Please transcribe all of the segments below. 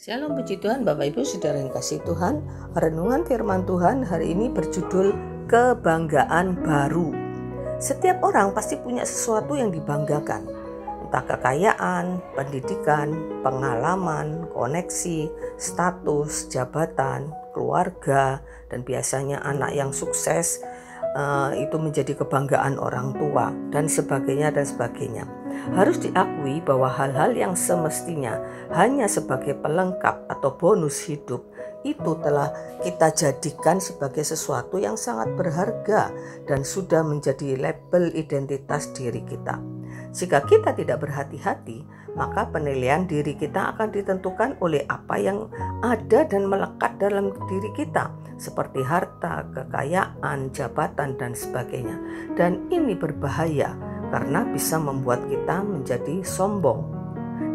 Shalom, puji Tuhan, Bapak Ibu Saudara yang kasih Tuhan. Renungan firman Tuhan hari ini berjudul Kebanggaan Baru. Setiap orang pasti punya sesuatu yang dibanggakan. Entah kekayaan, pendidikan, pengalaman, koneksi, status, jabatan, keluarga, dan biasanya anak yang sukses itu menjadi kebanggaan orang tua dan sebagainya dan sebagainya. Harus diakui bahwa hal-hal yang semestinya hanya sebagai pelengkap atau bonus hidup itu telah kita jadikan sebagai sesuatu yang sangat berharga dan sudah menjadi label identitas diri kita. Jika kita tidak berhati-hati, maka penilaian diri kita akan ditentukan oleh apa yang ada dan melekat dalam diri kita, seperti harta, kekayaan, jabatan, dan sebagainya. Dan ini berbahaya karena bisa membuat kita menjadi sombong.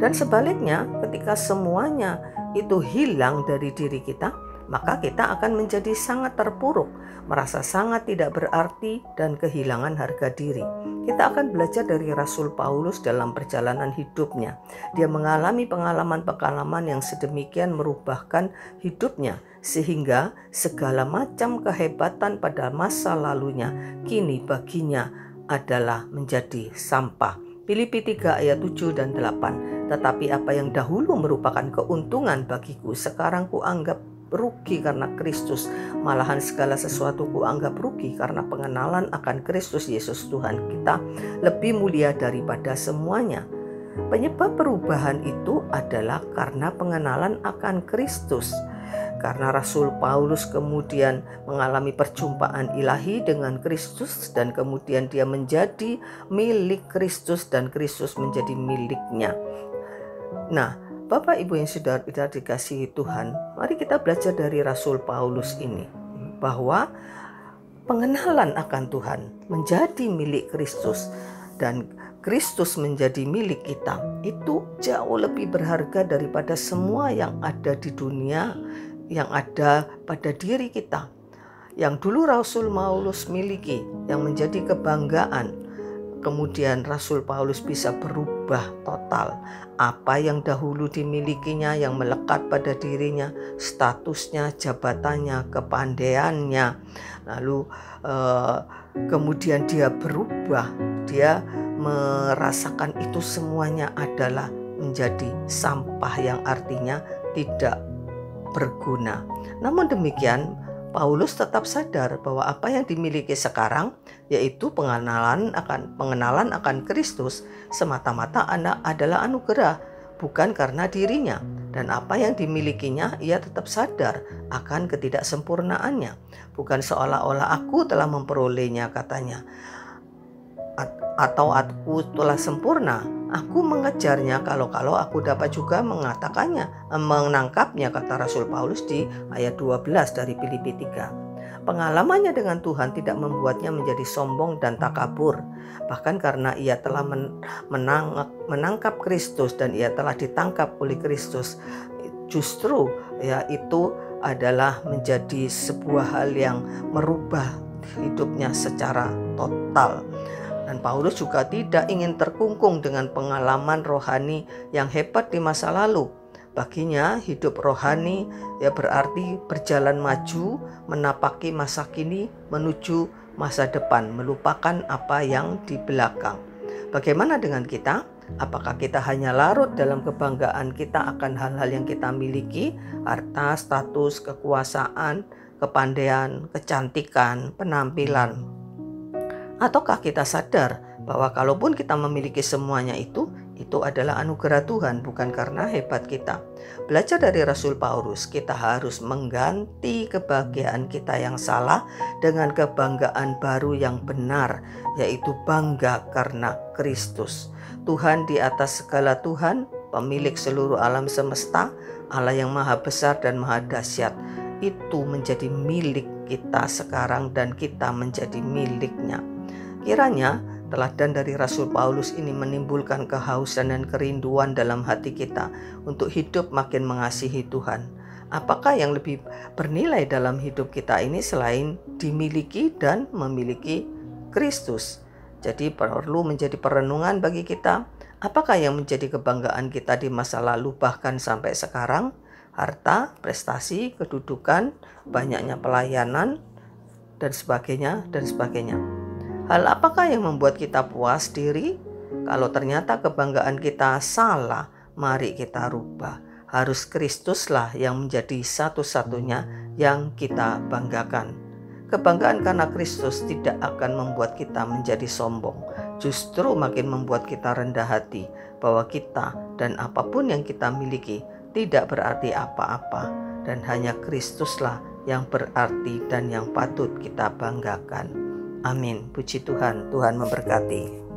Dan sebaliknya, ketika semuanya itu hilang dari diri kita, maka kita akan menjadi sangat terpuruk, merasa sangat tidak berarti dan kehilangan harga diri. Kita akan belajar dari Rasul Paulus dalam perjalanan hidupnya. Dia mengalami pengalaman-pengalaman yang sedemikian merubahkan hidupnya, sehingga segala macam kehebatan pada masa lalunya kini baginya adalah menjadi sampah. Filipi 3 ayat 7 dan 8. Tetapi apa yang dahulu merupakan keuntungan bagiku, sekarang kuanggap rugi karena Kristus. Malahan segala sesuatu kuanggap rugi karena pengenalan akan Kristus Yesus Tuhan kita lebih mulia daripada semuanya. Penyebab perubahan itu adalah karena pengenalan akan Kristus. Karena Rasul Paulus kemudian mengalami perjumpaan ilahi dengan Kristus dan kemudian dia menjadi milik Kristus dan Kristus menjadi miliknya. Nah, Bapak Ibu yang sudah dikasihi Tuhan, mari kita belajar dari Rasul Paulus ini bahwa pengenalan akan Tuhan menjadi milik Kristus dan Kristus menjadi milik kita itu jauh lebih berharga daripada semua yang ada di dunia, yang ada pada diri kita. Yang dulu Rasul Paulus miliki, yang menjadi kebanggaan. Kemudian Rasul Paulus bisa berubah total. Apa yang dahulu dimilikinya, yang melekat pada dirinya, statusnya, jabatannya, kepandaiannya. Lalu kemudian dia berubah. Dia merasakan itu semuanya adalah menjadi sampah yang artinya tidak berguna. Namun demikian, Paulus tetap sadar bahwa apa yang dimiliki sekarang, yaitu pengenalan akan Kristus, semata-mata adalah anugerah, bukan karena dirinya. Dan apa yang dimilikinya, ia tetap sadar akan ketidaksempurnaannya. Bukan seolah-olah aku telah memperolehnya, katanya, atau aku telah sempurna. Aku mengejarnya kalau aku dapat juga menangkapnya, kata Rasul Paulus di ayat 12 dari Filipi 3. Pengalamannya dengan Tuhan tidak membuatnya menjadi sombong dan takabur. Bahkan karena ia telah menangkap Kristus dan ia telah ditangkap oleh Kristus, justru itu adalah menjadi sebuah hal yang merubah hidupnya secara total. Dan Paulus juga tidak ingin terkungkung dengan pengalaman rohani yang hebat di masa lalu. Baginya hidup rohani berarti berjalan maju, menapaki masa kini menuju masa depan, melupakan apa yang di belakang. Bagaimana dengan kita? Apakah kita hanya larut dalam kebanggaan kita akan hal-hal yang kita miliki, harta, status, kekuasaan, kepandaian, kecantikan, penampilan? Ataukah kita sadar bahwa kalaupun kita memiliki semuanya itu adalah anugerah Tuhan, bukan karena hebat kita. Belajar dari Rasul Paulus, kita harus mengganti kebahagiaan kita yang salah dengan kebanggaan baru yang benar, yaitu bangga karena Kristus. Tuhan di atas segala Tuhan, pemilik seluruh alam semesta, Allah yang maha besar dan maha dahsyat, itu menjadi milik kita sekarang dan kita menjadi miliknya. Kiranya teladan dari Rasul Paulus ini menimbulkan kehausan dan kerinduan dalam hati kita untuk hidup makin mengasihi Tuhan. Apakah yang lebih bernilai dalam hidup kita ini selain dimiliki dan memiliki Kristus? Jadi perlu menjadi perenungan bagi kita, apakah yang menjadi kebanggaan kita di masa lalu bahkan sampai sekarang? harta, prestasi, kedudukan, banyaknya pelayanan, dan sebagainya, dan sebagainya. Hal apakah yang membuat kita puas diri? Kalau ternyata kebanggaan kita salah, mari kita rubah. Harus Kristuslah yang menjadi satu-satunya yang kita banggakan. Kebanggaan karena Kristus tidak akan membuat kita menjadi sombong, justru makin membuat kita rendah hati bahwa kita dan apapun yang kita miliki tidak berarti apa-apa, dan hanya Kristuslah yang berarti dan yang patut kita banggakan. Amin. Puji Tuhan, Tuhan memberkati.